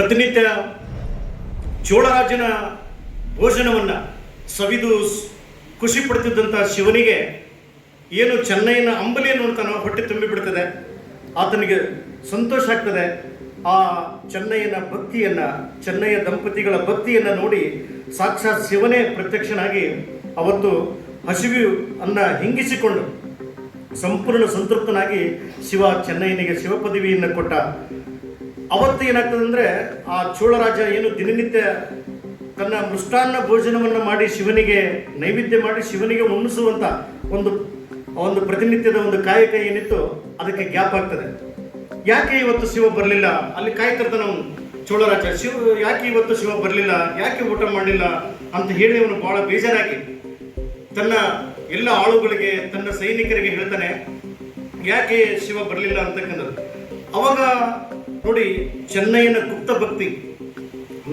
ಪ್ರತಿನಿತ್ಯ ಚೋಳರಾಜನ ಭೋಜನವನ್ನು ಸವಿದು ಖುಷಿ ಪಡ್ತಿದ್ದಂಥ ಶಿವನಿಗೆ ಏನು ಚೆನ್ನೈನ ಅಂಬಲಿಯನ್ನು ನೋಡ್ತಾನೋ ಹೊಟ್ಟೆ ತುಂಬಿಬಿಡ್ತದೆ. ಆತನಿಗೆ ಸಂತೋಷ ಆಗ್ತದೆ. ಆ ಚೆನ್ನೈನ ಭಕ್ತಿಯನ್ನು, ಚೆನ್ನೈಯ ದಂಪತಿಗಳ ಭಕ್ತಿಯನ್ನು ನೋಡಿ ಸಾಕ್ಷಾತ್ ಶಿವನೇ ಪ್ರತ್ಯಕ್ಷನಾಗಿ ಅವತ್ತು ಹಸಿವು ಅನ್ನ ಹಿಂಗಿಸಿಕೊಂಡು ಸಂಪೂರ್ಣ ಸಂತೃಪ್ತನಾಗಿ ಶಿವ ಚೆನ್ನೈನಿಗೆ ಶಿವ ಪದವಿಯನ್ನು ಕೊಟ್ಟ. ಅವತ್ತು ಏನಾಗ್ತದೆ ಅಂದರೆ, ಆ ಚೋಳರಾಜ ಏನು ದಿನನಿತ್ಯ ತನ್ನ ಮೃಷ್ಟಾನ್ನ ಭೋಜನವನ್ನು ಮಾಡಿ ಶಿವನಿಗೆ ನೈವೇದ್ಯ ಮಾಡಿ ಶಿವನಿಗೆ ಉಣಿಸುವಂಥ ಒಂದು ಪ್ರತಿನಿತ್ಯದ ಒಂದು ಕಾಯಕ ಏನಿತ್ತು ಅದಕ್ಕೆ ಗ್ಯಾಪ್ ಆಗ್ತದೆ. ಯಾಕೆ ಇವತ್ತು ಶಿವ ಬರಲಿಲ್ಲ? ಅಲ್ಲಿ ಕಾಯ್ತಿರ್ತಾನೆ ಅವನು ಚೋಳರಾಜ, ಯಾಕೆ ಇವತ್ತು ಶಿವ ಬರಲಿಲ್ಲ, ಯಾಕೆ ಊಟ ಮಾಡಲಿಲ್ಲ ಅಂತ ಹೇಳಿ ಅವನು ಬಹಳ ಬೇಜಾರಾಗಿ ತನ್ನ ಎಲ್ಲ ಆಳುಗಳಿಗೆ, ತನ್ನ ಸೈನಿಕರಿಗೆ ಹೇಳ್ತಾನೆ ಯಾಕೆ ಶಿವ ಬರಲಿಲ್ಲ ಅಂತಕ್ಕಂಥದ್ದು. ಅವಾಗ ನೋಡಿ, ಚೆನ್ನೈನ ಗುಪ್ತ ಭಕ್ತಿ,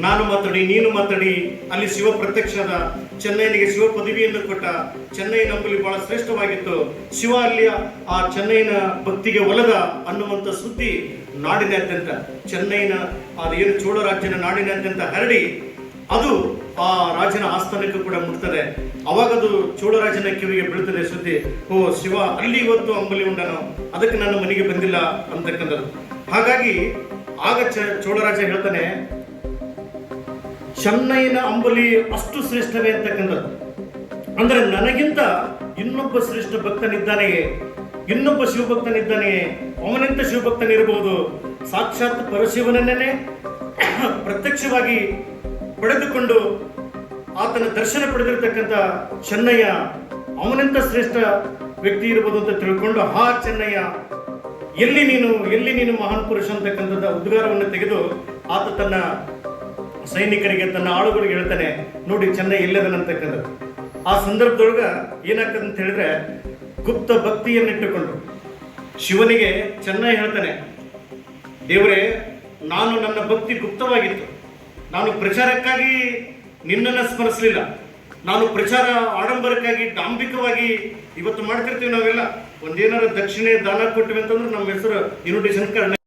ನಾನು ಮಾತಾಡಿ ನೀನು ಮಾತಾಡಿ ಅಲ್ಲಿ ಶಿವ ಪ್ರತ್ಯಕ್ಷದ, ಚೆನ್ನೈನಿಗೆ ಶಿವ ಪದವಿಯನ್ನು ಕೊಟ್ಟ. ಚೆನ್ನೈ ನಂಬಲಿ ಬಹಳ ಶ್ರೇಷ್ಠವಾಗಿತ್ತು. ಶಿವ ಅಲ್ಲಿ ಆ ಚೆನ್ನೈನ ಭಕ್ತಿಗೆ ಒಲದ ಅನ್ನುವಂಥ ಸುದ್ದಿ ನಾಡಿನಾದ್ಯಂತ, ಚೆನ್ನೈನ ಅದೇನು ಚೋಳರಾಜ್ಯನ ನಾಡಿನಾದ್ಯಂತ ಹರಡಿ ಅದು ಆ ರಾಜನ ಆಸ್ಥಾನಕ್ಕೂ ಕೂಡ ಮುಟ್ತದೆ. ಅವಾಗದು ಚೋಳರಾಜನ ಕಿವಿಗೆ ಬೀಳ್ತದೆ ಸುದ್ದಿ, ಓ ಶಿವ ಅಲ್ಲಿ ಇವತ್ತು ಅಂಬಲಿ ಉಂಡನು, ಅದಕ್ಕೆ ನನ್ನ ಮನೆಗೆ ಬಂದಿಲ್ಲ ಅಂತಕ್ಕಂಥದ್ದು. ಹಾಗಾಗಿ ಆಗ ಚೋಳರಾಜ ಹೇಳ್ತಾನೆ, ಚೆನ್ನೈನ ಅಂಬಲಿ ಅಷ್ಟು ಶ್ರೇಷ್ಠವೇ ಅಂತಕ್ಕಂಥದ್ದು. ಅಂದ್ರೆ ನನಗಿಂತ ಇನ್ನೊಬ್ಬ ಶ್ರೇಷ್ಠ ಭಕ್ತನಿದ್ದಾನೆಯೇ, ಇನ್ನೊಬ್ಬ ಶಿವಭಕ್ತನಿದ್ದಾನೆಯೇ, ಅವನಿಂದ ಶಿವಭಕ್ತನಿರಬಹುದು. ಸಾಕ್ಷಾತ್ ಪರಶಿವನನ್ನೇ ಪ್ರತ್ಯಕ್ಷವಾಗಿ ಪಡೆದುಕೊಂಡು ಆತನ ದರ್ಶನ ಪಡೆದಿರತಕ್ಕಂಥ ಚೆನ್ನಯ್ಯ ಅವನಿಂದ ಶ್ರೇಷ್ಠ ವ್ಯಕ್ತಿ ಇರಬಹುದು ಅಂತ ತಿಳ್ಕೊಂಡು, ಹಾ ಚೆನ್ನಯ್ಯ ಎಲ್ಲಿ ನೀನು ಮಹಾನ್ ಪುರುಷ ಅಂತಕ್ಕಂಥದ್ದ ಉದ್ಗಾರವನ್ನು ತೆಗೆದು ಆತ ತನ್ನ ಸೈನಿಕರಿಗೆ, ತನ್ನ ಆಳುಗಳಿಗೆ ಹೇಳ್ತಾನೆ, ನೋಡಿ ಚೆನ್ನೈ ಎಲ್ಲದನಂತಕ್ಕಂಥದ್ದು. ಆ ಸಂದರ್ಭದೊಳಗ ಏನಾಗ್ತದೆ ಅಂತ ಹೇಳಿದ್ರೆ, ಗುಪ್ತ ಭಕ್ತಿಯನ್ನಿಟ್ಟುಕೊಂಡು ಶಿವನಿಗೆ ಚೆನ್ನೈ ಹೇಳ್ತಾನೆ, ದೇವರೇ ನಾನು ನನ್ನ ಭಕ್ತಿ ಗುಪ್ತವಾಗಿತ್ತು, ನಾನು ಪ್ರಚಾರಕ್ಕಾಗಿ ನಿನ್ನನ್ನು ಸ್ಮರಿಸಲಿಲ್ಲ, ನಾನು ಪ್ರಚಾರ ಆಡಂಬರಕ್ಕಾಗಿ ಡಾಂಬಿಕವಾಗಿ ಇವತ್ತು ಮಾಡ್ತಿರ್ತೀವಿ ನಾವೆಲ್ಲ. ಒಂದೇನಾರು ದಕ್ಷಿಣೆ ದಾನ ಕೊಟ್ಟಿವಿ ಅಂತಂದ್ರೆ ನಮ್ಮ ಹೆಸರು ಇನ್ವಿಟೇಷನ್ ಕಾರ್ಡ್